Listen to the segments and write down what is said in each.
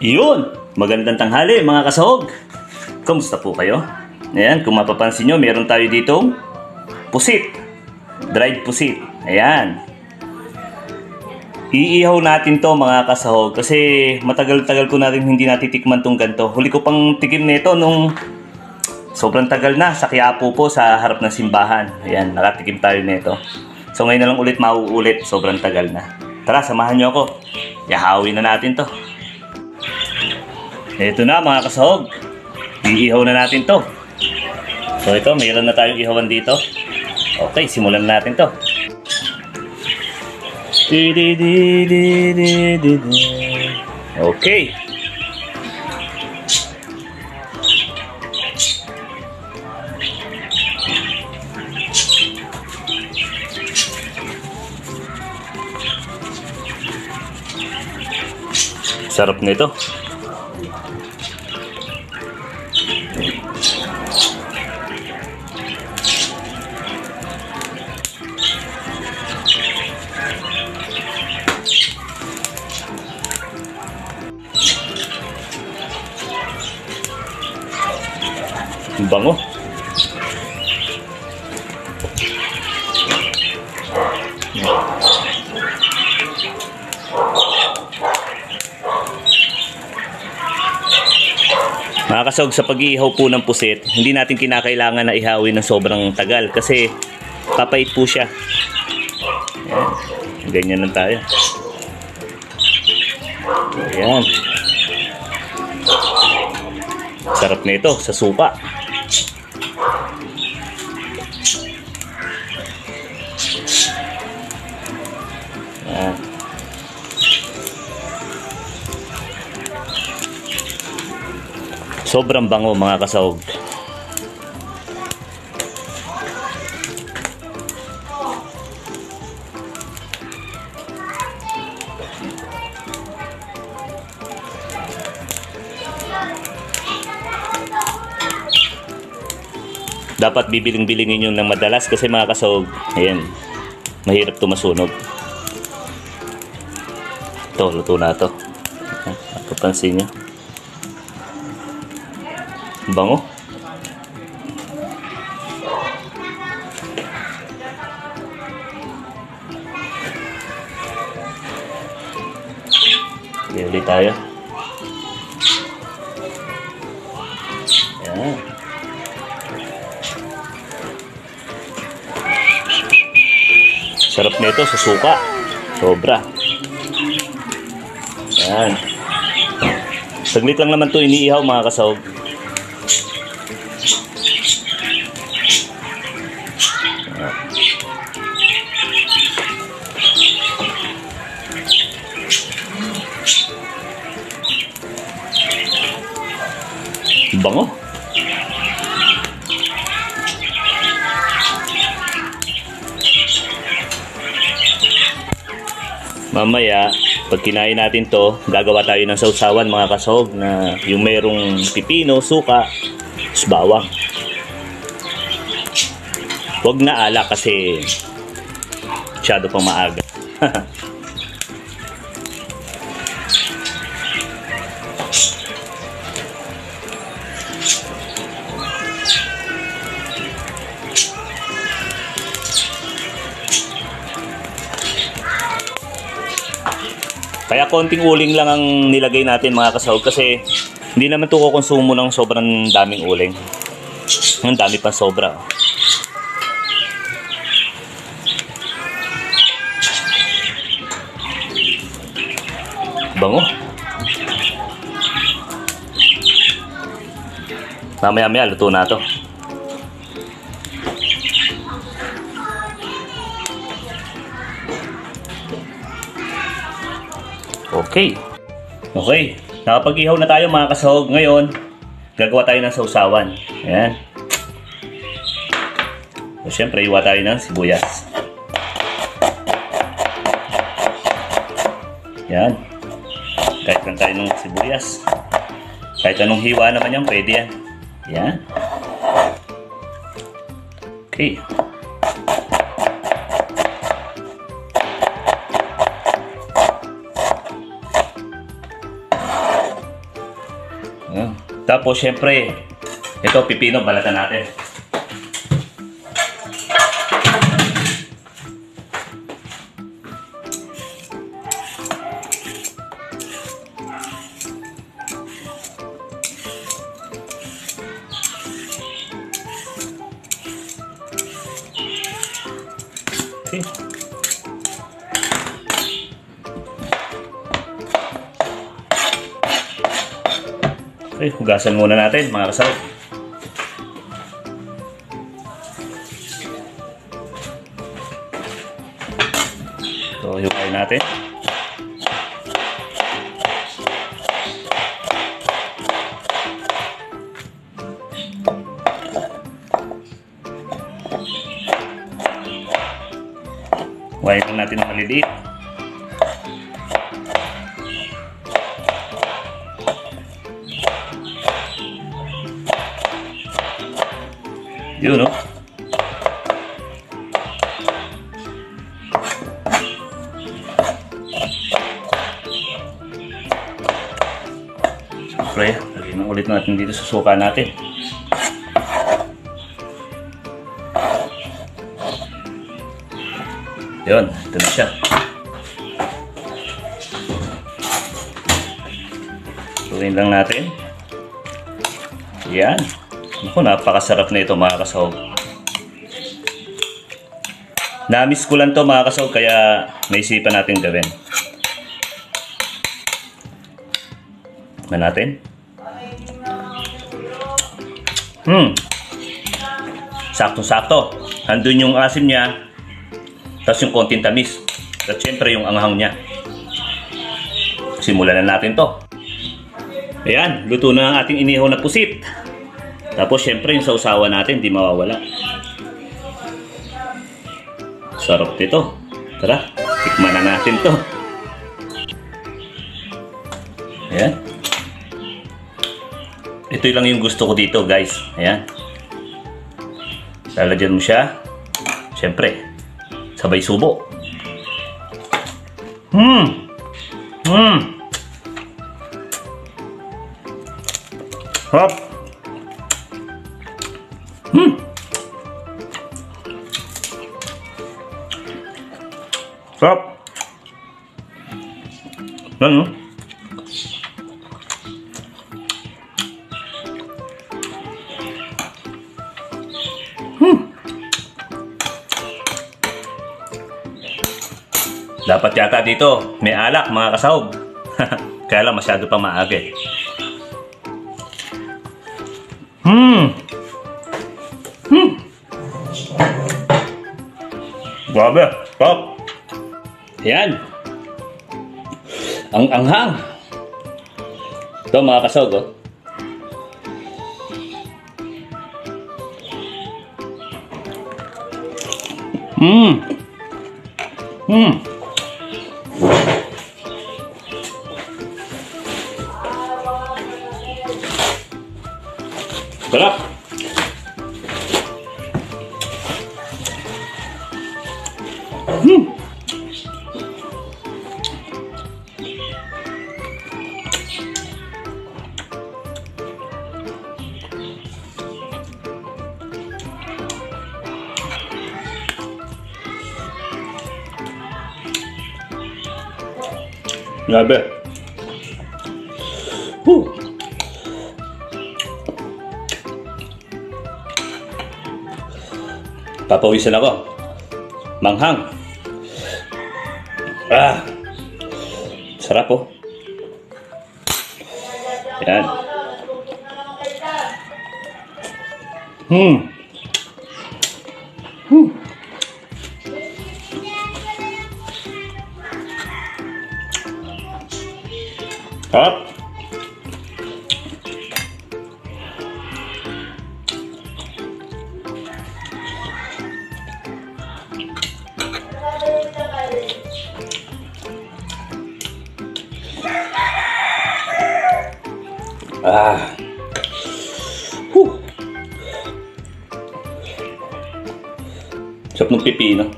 Iyon! Magandang tanghali mga kasahog! Kamusta po kayo? Ayan, kung mapapansin nyo, meron tayo ditong pusit. Dried pusit. Ayan. Iihaw natin to mga kasahog kasi matagal-tagal ko na rin hindi natitikman tong ganito. Huli ko pang tikim nito nung sobrang tagal na sa Quiapo po sa harap ng simbahan. Ayan, nakatikim tayo nito. So ngayon na lang ulit mauulit, sobrang tagal na. Tara, samahan nyo ako. Ihawin na natin to. Ito na mga kasahog. Iihaw na natin to. So ito, mayroon na tayong ihawan dito. Okay, simulan natin to. Okay. Sarap nito. Bango. Mga kasahog, sa pag-iihaw po ng pusit, hindi natin kinakailangan na ihawin ng sobrang tagal kasi papait po siya. Ayan. Ganyan lang tayo. Ayan. Sarap nito sa suka. Ayan. Sobrang bango mga kasahog. Dapat bibiling-bilingin yun ng madalas kasi mga kasahog, ayan, mahirap ito masunog. Ito, luto na ito. Papansin nyo. Bango. Okay, ulit tayo. Ayan. Sarap nito sa suka. Sobra. Ayan. Saglit lang naman ito iniihaw mga kasahog. Bango. Mamaya, pag kinain natin to, gagawa tayo ng sausawan mga kasahog na yung mayroong pipino, suka, bawang. Huwag na ala kasi masyado pang maaga. Kaya konting uling lang ang nilagay natin mga kasahog kasi hindi naman ito kukonsumo ng sobrang daming uling. Ang dami pa sobra. Bango. Mamaya-maya luto na ito. Okay. Okay. Nakapag-ihaw na tayo mga kasahog. Ngayon, gagawa tayo ng sausawan. Ayan. So, syempre, iwa tayo ng sibuyas. Ayan. Kahit lang tayo ng sibuyas. Kahit anong hiwa naman yan, pwede yan. Ayan. Okay. Tapos syempre, ito pipino, balatan natin. Okay. Okay, hugasan muna natin mga kasal. Ito, hugayin natin. Hugayin lang natin ng maliliit. Yun, no? Siyempre, lagyan na ulit natin dito sa suka natin. Yun, ito na siya. Tuloyin lang natin. Yan. Naku, napakasarap na ito mga kasahog. Na-miss ko lang to mga kasahog, kaya naisipan natin gawin. Natin. Sakto-sakto. Andun yung asim niya, tapos yung konting tamis, at syempre yung anghang niya. Simulan na natin to. Ayan, luto na ang ating inihaw na pusit. Tapos syempre yung sausawan natin, di mawawala. Sarap nito. Tara, tikman na natin to. Ayan. Ito lang yung gusto ko dito, guys. Ayan. Lalagyan mo siya. Syempre, sabay subo. Hop. Sarap. Ano? Dapat yata dito may alak mga kasahog. Kaya lang masyado pa maaga eh. Grabe, top. Ayan. Ang anghang. Ito mga kasahog, oh. Sarap. Grabe. Papawisan ako. Manghang. Sarap oh. Yan. Sarap. Sarap ng pipino.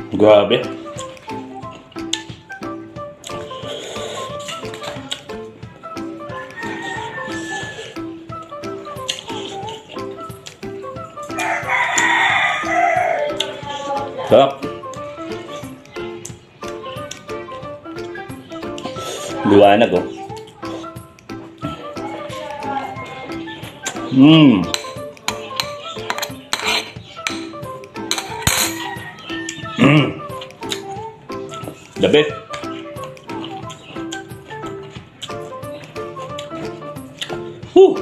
Grabe. Sarap. Liwanag, oh. The best. Woo.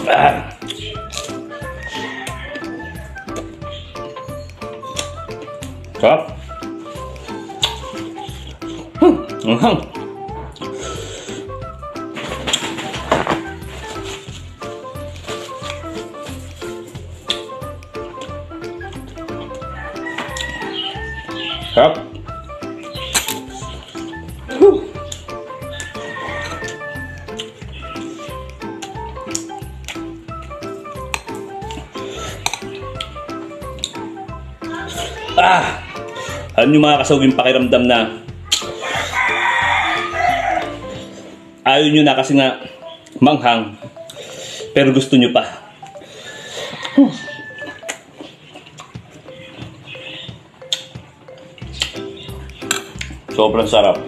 Sarap. Sarap. Alam nyo mga kasawag yung pakiramdam na ayaw nyo na kasi nga manghang pero gusto nyo pa. Sobrang sarap.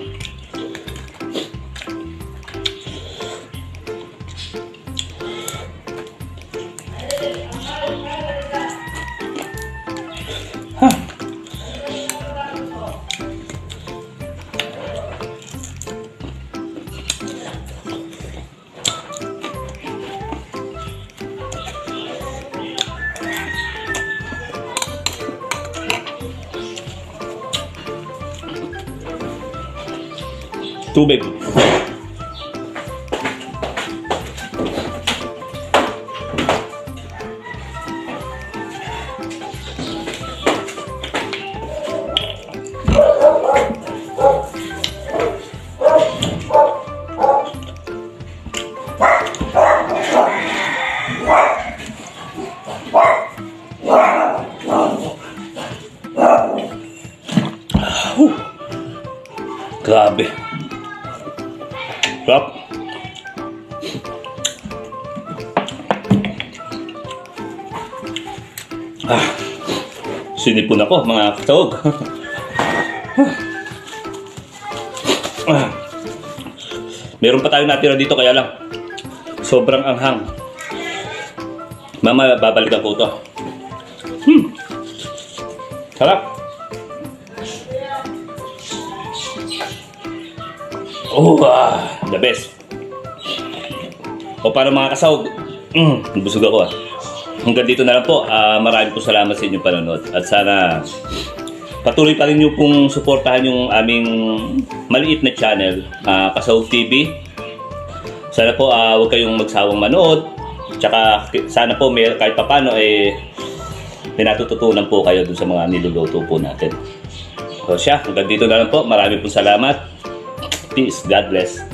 Tubig. Grabe. Sarap. Sinipon ako mga katawag. Meron pa tayo natira dito kaya lang sobrang anghang. Mama, babalikan ko ito. Sarap. The best. O para mga kasawag, busog ako Hanggang dito na lang po. Maraming po salamat sa inyong panonood. At sana patuloy pa rin nyo pong suportahan yung aming maliit na channel, Kasawag TV. Sana po huwag kayong magsawang manood. Tsaka sana po kahit papano may natututunan po kayo dun sa mga niluluto po natin. So hanggang dito na lang po. Maraming po salamat. Peace. God bless.